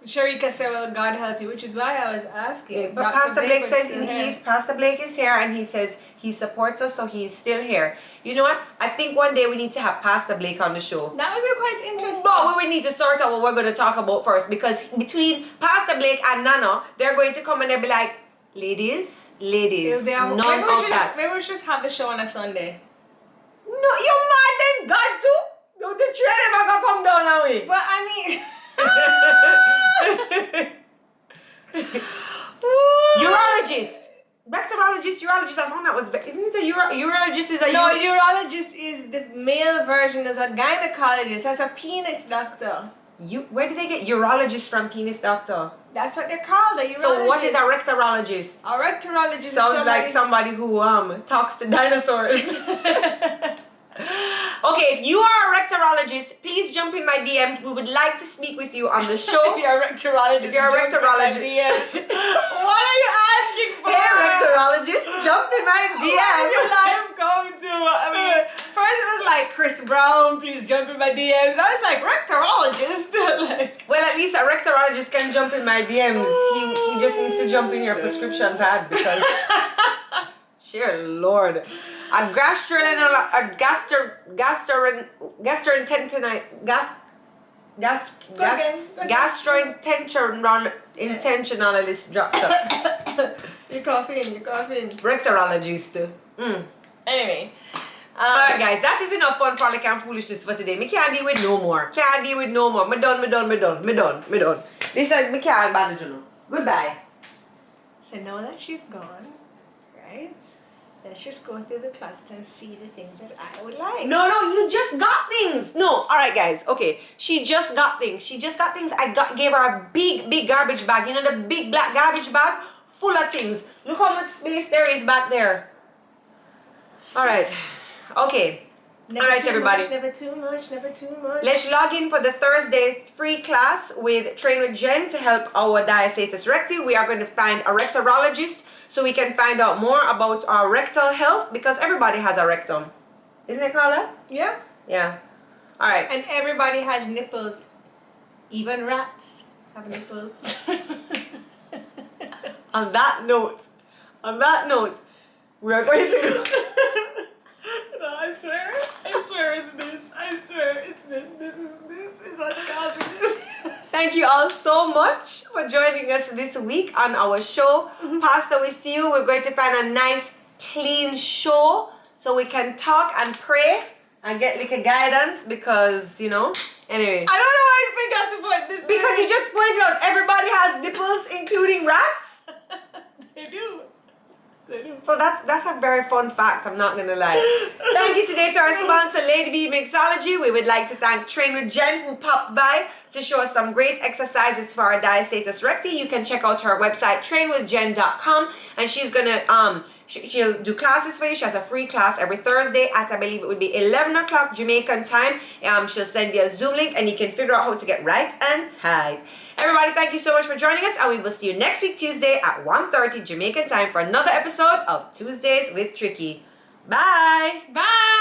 Sharika said, well, God help you, which is why I was asking. but Dr. Pastor Blake was says still here. Pastor Blake is here and he says he supports us, so he's still here. You know what? I think one day we need to have Pastor Blake on the show. That would be quite interesting. But we would need to sort out what we're going to talk about first, because between Pastor Blake and Nana, they're going to come and they'll be like, ladies, Maybe none we of should that. maybe we should just have the show on a Sunday. No, you're mad then, God too. No, the train never gonna come down on me. But I mean... Urologist. Rectorologist, urologist, I found that was... Isn't it a urologist is a... No, urologist is the male version. There's a gynecologist. That's a penis doctor. Where did they get urologist from, penis doctor? That's what they're called, a urologist. So what is a rectorologist? A rectorologist is Sounds like somebody who talks to dinosaurs. Okay, if you are a rectorologist, please jump in my DMs. We would like to speak with you on the show. If you're a rectorologist, If you're a rectorologist. What are you asking for? Hey, rectorologist, jump in my What did your DMs. life come to? I mean, first it was like, Chris Brown, please jump in my DMs. I was like, rectorologist. Like, Well, at least a rectorologist can jump in my DMs. He just needs to jump in your prescription pad because... Dear Lord. A gastrointentionalist doctor. you're coughing. Rectorologist. Anyway. Alright guys, that is enough fun, frolic and foolishness for today. Me can't deal with no more. Me done. This is me can't manage you. Goodbye. So now that she's gone, right? Let's just go through the closet and see the things that I would like. No, you just got things. No, alright guys, okay. She just got things. I gave her a big garbage bag. You know the big black garbage bag? Full of things. Look how much space there is back there. Alright. Okay. Alright everybody. Never too much. Let's log in for the Thursday free class with Train with Jen to help our diasatis recti. We are going to find a rectorologist so we can find out more about our rectal health, because everybody has a rectum. Isn't it called that? Yeah. Yeah. Alright. And everybody has nipples. Even rats have nipples. On that note, we are going to go. No, I swear it's this. I swear it's this. This is what's causing this. Thank you all so much for joining us this week on our show. Pastor, we see you. We're going to find a nice, clean show so we can talk and pray and get like a guidance, because, anyway. I don't know why you think I support this. Because you just pointed out everybody has nipples, including rats. They do. Well, that's a very fun fact, I'm not gonna lie. Thank you today to our sponsor, Lady B Mixology. We would like to thank Train with Jen, who popped by to show us some great exercises for our diastasis recti. You can check out her website, trainwithjen.com, and she's gonna she'll do classes for you. She has a free class every Thursday at, I believe it would be 11 o'clock Jamaican time. She'll send you a Zoom link and you can figure out how to get right and tight. Everybody, thank you so much for joining us, and we will see you next week Tuesday at 1:30 Jamaican time for another episode of Tuesdays with Tricky. Bye! Bye!